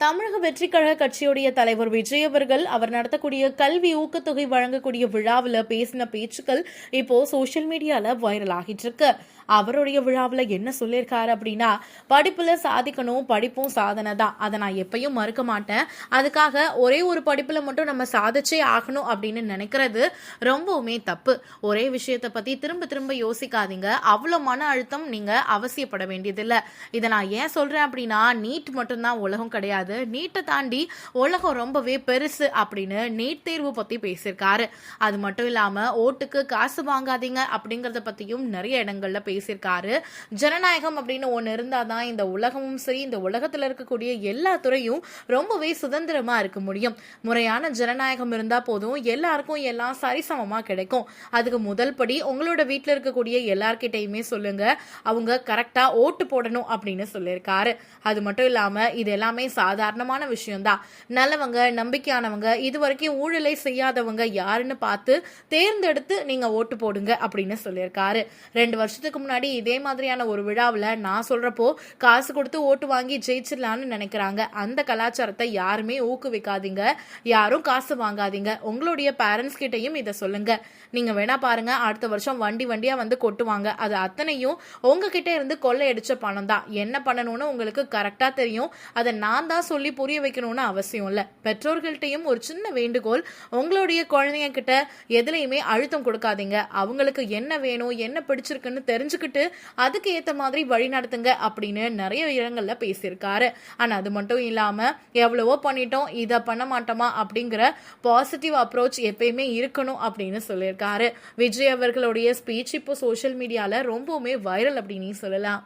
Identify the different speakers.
Speaker 1: தமிழக வெற்றிக் கழக கட்சியுடைய தலைவர் விஜய் அவர்கள் அவர் நடத்தக்கூடிய கல்வி ஊக்கத்தொகை வழங்கக்கூடிய விழாவில் பேசின பேச்சுக்கள் இப்போ சோசியல் மீடியால வைரல் ஆகிட்டு இருக்கு. அவருடைய விழாவில் என்ன சொல்லியிருக்காரு அப்படின்னா, படிப்புல சாதிக்கணும், படிப்பும் சாதனை தான், அதை நான் எப்பயும் மறுக்க மாட்டேன். அதுக்காக ஒரே ஒரு படிப்புல மட்டும் நம்ம சாதிச்சே ஆகணும் அப்படின்னு நினைக்கிறது ரொம்பவுமே தப்பு. ஒரே விஷயத்தை பத்தி திரும்ப திரும்ப யோசிக்காதீங்க. அவ்வளவு மன அழுத்தம் நீங்க அவசியப்பட வேண்டியதில்லை. இதை நான் ஏன் சொல்றேன் அப்படின்னா, நீட் மட்டும்தான் உலகம் கிடையாது, நீட்டை தாண்டி உலகம் ரொம்பவே பெருசு அப்படின்னு நீட் தேர்வு பத்தி பேசியிருக்காரு. அது மட்டும் இல்லாம ஓட்டுக்கு காசு வாங்காதீங்க அப்படிங்கறத பத்தியும் நிறைய இடங்கள்ல பேசியிருக்காரு. ஜனநாயகம் அப்படின்னு ஒண்ணு இருந்தாதான் இந்த உலகமும் சரி, இந்த உலகத்துல இருக்கக்கூடிய எல்லா துறையும் ரொம்பவே சுதந்திரமா இருக்க முடியும். முறையான ஜனநாயகம் இருந்தா போதும், எல்லாருக்கும் எல்லாம் சரிசமமா கிடைக்கும். அதுக்கு முதல் படி உங்களோட வீட்டுல இருக்கக்கூடிய எல்லார்கிட்டையுமே சொல்லுங்க, அவங்க கரெக்டா ஓட்டு போடணும் அப்படின்னு சொல்லியிருக்காரு. அது மட்டும் இல்லாம இது எல்லாமே சாதாரணமான விஷயம்தான். நல்லவங்க, நம்பிக்கையானவங்க, இதுவரைக்கும் ஊழலை செய்யாதவங்க யாருன்னு பார்த்து தேர்ந்தெடுத்து நீங்க ஓட்டு போடுங்க அப்படின்னு சொல்லியிருக்காரு. 2 வருஷத்துக்கு முன்னாடி இதே மாதிரியான ஒரு விழாவில் நான் சொல்றப்போ காசு கொடுத்து ஓட்டு வாங்கி ஜெயிச்சிடலான்னு நினைக்கிறாங்க. அந்த கலாச்சாரத்தை யாருமே ஊக்குவிக்காதீங்க, யாரும் காசு வாங்காதீங்க. உங்களுடைய பேரண்ட்ஸ் கிட்டையும் இதை சொல்லுங்க. நீங்க வேணா பாருங்க, அடுத்த வருஷம் வண்டி வண்டியா வந்து கொட்டுவாங்க. அது அத்தனையும் உங்ககிட்ட இருந்து கொள்ளையடிச்ச பணம் தான். என்ன பண்ணணும்னு உங்களுக்கு கரெக்டா தெரியும். அதை நான் தான் சொல்லி புரிய வைக்கணும்னு அவசியம் இல்லை. பெற்றோர்கள்ட்டையும் ஒரு சின்ன வேண்டுகோள், உங்களுடைய குழந்தைங்க கிட்ட எதுலையுமே அழுத்தம் கொடுக்காதீங்க. அவங்களுக்கு என்ன வேணும், என்ன பிடிச்சிருக்குன்னு தெரிஞ்சுக்கிட்டு அதுக்கு ஏத்த மாதிரி வழி நடத்துங்க அப்படின்னு நிறைய இடங்கள்ல பேசியிருக்காரு. ஆனா அது மட்டும் இல்லாம எவ்வளவோ பண்ணிட்டோம், இதை பண்ண மாட்டோமா அப்படிங்கிற பாசிட்டிவ் அப்ரோச் எப்பயுமே இருக்கணும் அப்படின்னு சொல்லியிருக்காரு. விஜய் அவர்களுடைய ஸ்பீச் இப்போ சோசியல் மீடியால ரொம்பவுமே வைரல் அப்படின்னு சொல்லலாம்.